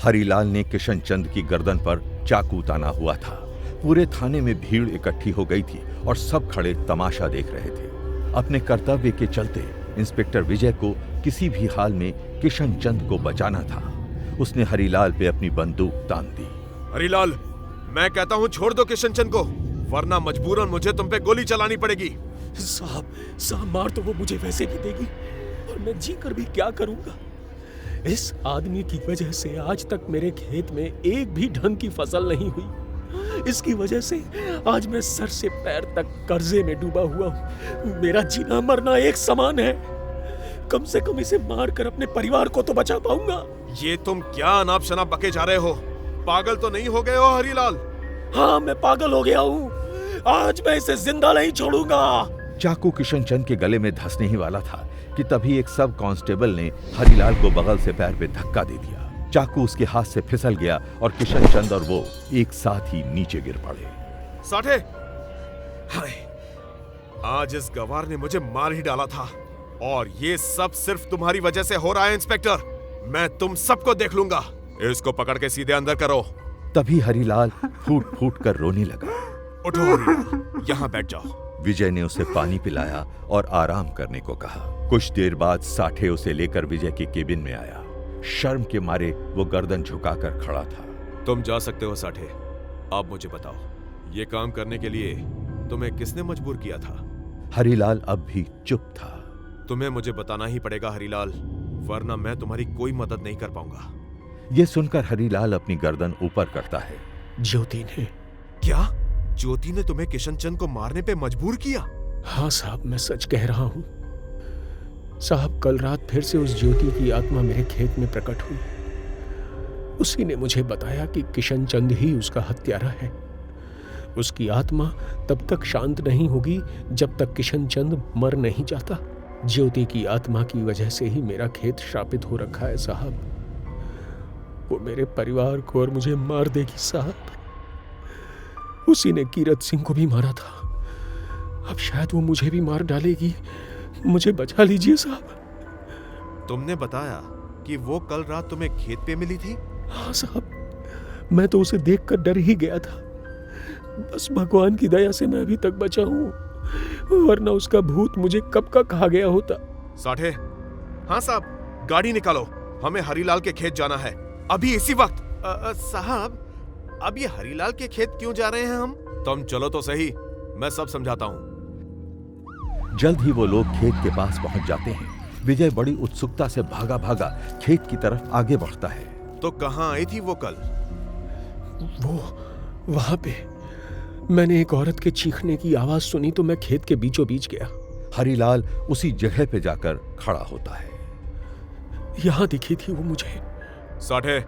हरिलाल ने किशन चंद की गर्दन पर चाकू ताना हुआ था। पूरे थाने में भीड़ इकट्ठी हो गई थी और सब खड़े तमाशा देख रहे थे। अपने कर्तव्य के चलते इंस्पेक्टर विजय को किसी भी हाल में किशन चंद को बचाना था। उसने हरिलाल पे अपनी बंदूक तान दी। हरिलाल, मैं कहता हूँ छोड़ दो किशन चंद को, वरना मजबूरन मुझे तुम पे गोली चलानी पड़ेगी। साहब मार तो वो मुझे वैसे भी देगी, और मैं जी कर भी क्या करूंगा। इस आदमी की वजह से आज तक मेरे खेत में एक भी ढंग की फसल नहीं हुई। इसकी वजह से आज मैं सर से पैर तक कर्जे में डूबा हुआ हूँ। मेरा जीना मरना एक समान है। कम से कम इसे मारकर अपने परिवार को तो बचा पाऊंगा। ये तुम क्या अनाप शनाप बके जा रहे हो? पागल तो नहीं हो गए हो हरिलाल? हाँ, मैं पागल हो गया हूँ। आज मैं इसे जिंदा नहीं छोड़ूंगा। चाकू किशन चंद के गले में धंसने ही वाला था कि तभी एक सब कांस्टेबल ने हरिलाल को बगल से पैर पे धक्का दे दिया। चाकू उसके हाथ से फिसल गया और किशन चंद और वो एक साथ ही नीचे गिर पड़े। साठे, हाय, आज इस गवार ने मुझे मार ही डाला था, और ये सब सिर्फ तुम्हारी वजह से हो रहा है। इंस्पेक्टर, मैं तुम सबको देख लूंगा। इसको पकड़ के सीधे अंदर करो। तभी हरिलाल फूट फूट कर रोने लगा। उठो हरिलाल, यहाँ बैठ जाओ। विजय ने उसे पानी पिलाया और आराम करने को कहा। कुछ देर बाद साठे उसे लेकर विजय के केबिन में आया। शर्म के मारे वो गर्दन झुकाकर खड़ा था। तुम जा सकते हो साठे। अब मुझे बताओ, ये काम करने के लिए तुम्हें किसने मजबूर किया था? हरिलाल अब भी चुप था। तुम्हें मुझे बताना ही पड़ेगा हरिलाल, वरना मैं तुम्हारी कोई मदद नहीं कर पाऊंगा। ये सुनकर हरिलाल अपनी गर्दन ऊपर करता है। ज्योति ने। क्या? ज्योति ने तुम्हें किशन चंद को मारने पे मजबूर किया? हाँ साहब, मैं सच कह रहा हूँ। साहब, कल रात फिर से उस ज्योति की आत्मा मेरे खेत में प्रकट हुई। उसी ने मुझे बताया कि किशन चंद ही उसका हत्यारा है। उसकी आत्मा तब तक शांत नहीं होगी जब तक किशन चंद मर नहीं जाता। ज्योति की आत्मा की वजह से ही मेरा खेत श्रापित हो रखा है साहब। वो मेरे परिवार को और मुझे मार देगी साहब। उसी ने कीरत सिंह को भी मारा था। अब शायद वो मुझे भी मार डालेगी। मुझे बचा लीजिए साहब। तुमने बताया कि वो कल रात तुम्हें खेत पे मिली थी? हाँ साहब, मैं तो उसे देखकर डर ही गया था। बस भगवान की दया से मैं अभी तक बचा हूँ, वरना उसका भूत मुझे कब का खा गया होता। साठे, हाँ साहब, गाड़ी निकालो, हमें हरिलाल के खेत जाना है अभी इसी वक्त। साहब, अब ये हरिलाल के खेत क्यों जा रहे हैं हम? तुम चलो तो सही, मैं सब समझाता हूँ। जल्द ही वो लोग खेत के पास पहुंच जाते हैं। विजय बड़ी उत्सुकता से भागा भागा खेत की तरफ आगे बढ़ता है। तो कहाँ आई थी वो कल? वो वहां पे मैंने एक औरत के चीखने की आवाज सुनी तो मैं खेत के बीचों बीच गया। हरिलाल उसी जगह पे जाकर खड़ा होता है। यहां दिखी थी वो मुझे। साठे,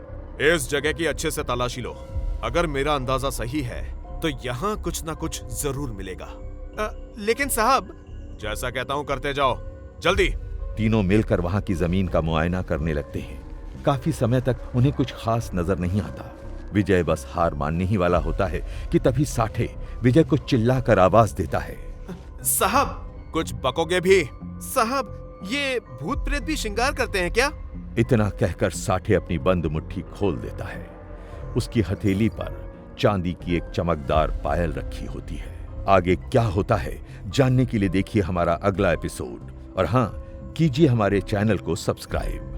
इस जगह की अच्छे से तलाशी लो। अगर मेरा अंदाजा सही है तो यहाँ कुछ ना कुछ जरूर मिलेगा। लेकिन साहब, जैसा कहता हूँ करते जाओ, जल्दी। तीनों मिलकर वहां की जमीन का मुआयना करने लगते हैं। काफी समय तक उन्हें कुछ खास नजर नहीं आता। विजय बस हार मानने ही वाला होता है कि तभी साठे विजय को चिल्लाकर आवाज देता है। साहब, कुछ बकोगे भी? साहब, ये भूत प्रेत भी श्रृंगार करते हैं क्या? इतना कहकर साठे अपनी बंद मुट्ठी खोल देता है। उसकी हथेली पर चांदी की एक चमकदार पायल रखी होती है। आगे क्या होता है जानने के लिए देखिए हमारा अगला एपिसोड। और हाँ, कीजिए हमारे चैनल को सब्सक्राइब।